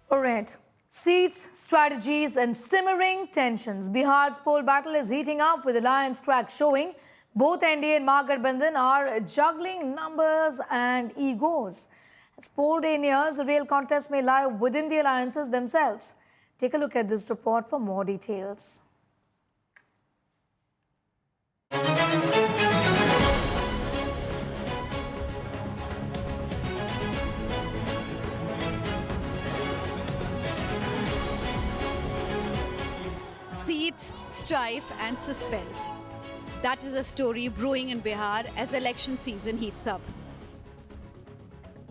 All right. Seats, strategies, and simmering tensions. Bihar's poll battle is heating up with alliance track showing both NDA and Mahagathbandhan are juggling numbers and egos. As poll day nears, the real contest may lie within the alliances themselves. Take a look at this report for more details. Seats, strife and suspense. That is a story brewing in Bihar as election season heats up.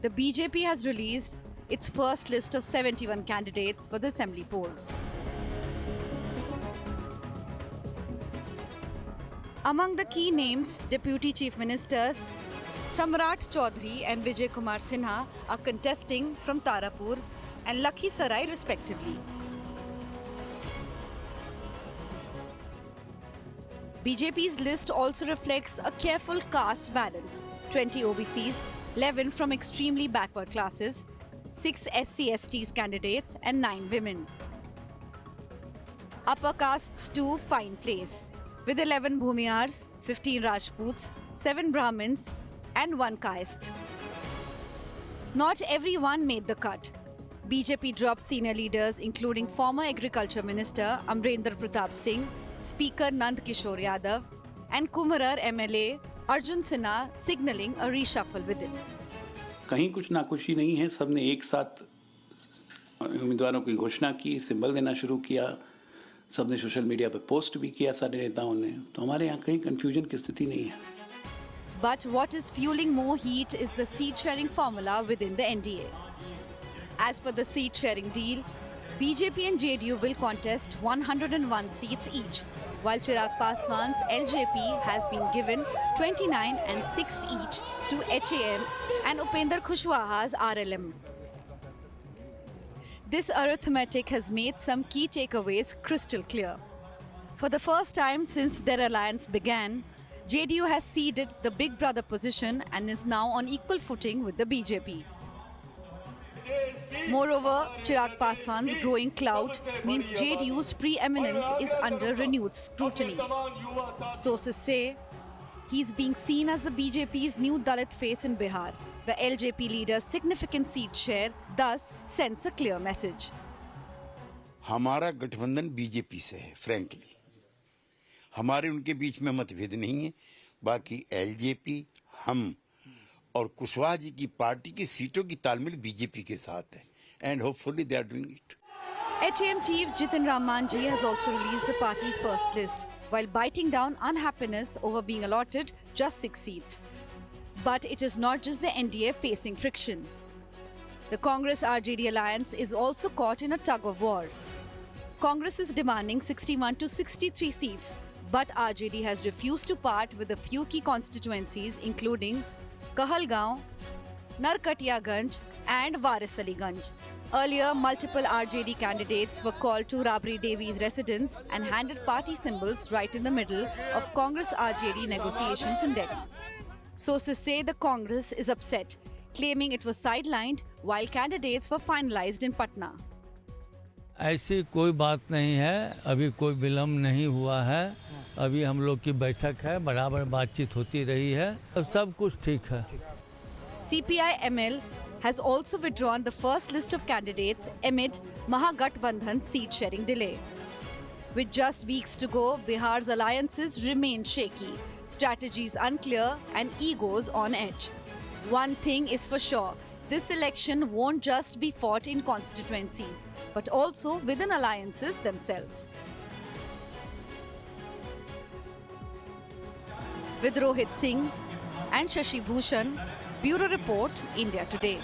The BJP has released its first list of 71 candidates for the assembly polls. Among the key names, Deputy Chief Ministers Samrat Chaudhary and Vijay Kumar Sinha are contesting from Tarapur and Lakhisarai respectively. BJP's list also reflects a careful caste balance: 20 OBCs, 11 from extremely backward classes, 6 SC/STs candidates and 9 women. Upper castes too find place, with 11 Bhumihars, 15 Rajputs, 7 Brahmins and 1 Kayasth. Not everyone made the cut. BJP dropped senior leaders including former Agriculture Minister Amrendra Pratap Singh, Speaker Nand Kishore Yadav and Kumarar MLA Arjun Sinha, signaling a reshuffle within. कहीं कुछ नाखुशी नहीं है, सबने एक साथ उम्मीदवारों की घोषणा की, सिंबल देना शुरू किया, सबने सोशल मीडिया पर पोस्ट भी किया सारे नेताओं ने, तो हमारे यहाँ कहीं कंफ्यूजन की स्थिति नहीं है. But what is fueling more heat is the seat sharing formula within the NDA. As per the seat sharing deal, BJP and JDU will contest 101 seats each, while Chirag Paswan's LJP has been given 29 and 6 each to HAM and Upendra Kushwaha's RLM. This arithmetic has made some key takeaways crystal clear. For the first time since their alliance began, JDU has ceded the big brother position and is now on equal footing with the BJP. Moreover, Chirag Paswan's growing clout means JDU's preeminence is under renewed scrutiny. Sources say he's being seen as the BJP's new Dalit face in Bihar. The LJP leader's significant seat share thus sends a clear message. हमारा गठबंधन BJP से है, frankly हमारे उनके बीच में मतभेद नहीं है. बाकी एलजेपी, हम और कुशवाहा जी की पार्टी की सीटों की तालमेल बीजेपी के साथ है, and hopefully they are doing it. HAM chief Jitin Ram Manjhi has also released the party's first list, while biting down unhappiness over being allotted just 6 seats. But it is not just the NDA facing friction. The Congress-RJD alliance is also caught in a tug of war. Congress is demanding 61 to 63 seats, but RJD has refused to part with a few key constituencies including Kahalgaon, Narkatiyaganj and Waris Aliganj. Earlier, multiple RJD candidates were called to Rabri Devi's residence and handed party symbols right in the middle of Congress-RJD negotiations in Delhi. Sources say the Congress is upset, claiming it was sidelined while candidates were finalized in Patna. ऐसी कोई बात नहीं है, अभी कोई विलम्ब नहीं हुआ है. अभी हम लोग की बैठक है, बराबर बातचीत होती रही है, सब कुछ ठीक है. CPI-ML has also withdrawn the first list of candidates amid Mahagathbandhan's seat-sharing delay. With just weeks to go, Bihar's alliances remain shaky, strategies unclear and egos on edge. One thing is for sure, this election won't just be fought in constituencies, but also within alliances themselves. With Rohit Singh and Shashi Bhushan, Bureau Report, India Today.